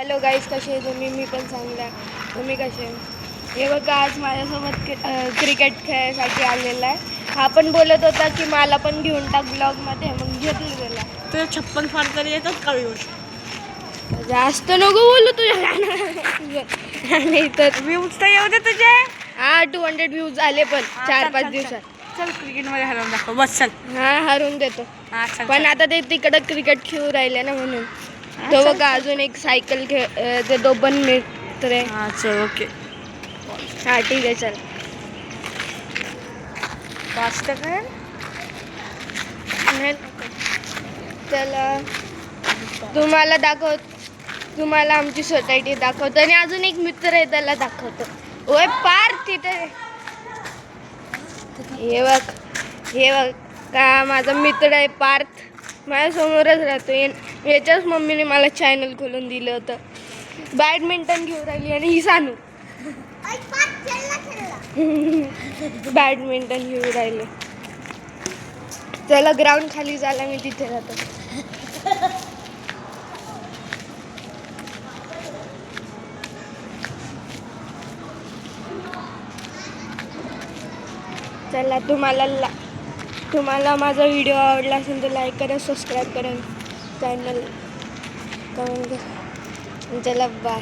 Hello guys, कसे आहे तुम्ही? मी पण चांगला आहे. तुम्ही कसे आहे? हे बघा, आज माझ्यासोबत क्रिकेट खेळायसाठी आलेला आहे. हा पण बोलत होता की मला पण घेऊन टाक ब्लॉगमध्ये, मग घेतलं त्याला. तुझ्या 56 फार तरी येतात का व्ह्यूज? जास्त नको बोलू तुझ्या नाही तर व्ह्यूज तर येऊ दे तुझे. 200 व्ह्यूज आले पण 4-5 दिवसात. चल क्रिकेटमध्ये हरवून दाखव, बस चल. हा, हरून देतो. चल पण आता ते तिकडं क्रिकेट खेळू राहिले ना, म्हणून. तो बघा, अजून एक सायकल ते तो पण मित्र आहे. चल ओके. हा, ठीक आहे, चल. फास्ट कर. चला, तुम्हाला आमची सोसायटी दाखवतो आणि अजून एक मित्र आहे त्याला दाखवतो. ओय पार्थ, तिथे हे बघ का माझा मित्र आहे पार्थ, माझ्यासमोरच राहतो. याच्याच मम्मीने मला चॅनल खोलून दिलं होतं. बॅडमिंटन घेऊन राहिली आणि ही सानू बॅडमिंटन घेऊन राहिले. चला, ग्राउंड खाली झाला, मी तिथे राहतो. चला, तुम्हाला माझा व्हिडिओ आवडला असेल तर लाईक करा, सबस्क्राईब करा, चॅनल कमेंट करा. चला, बाय.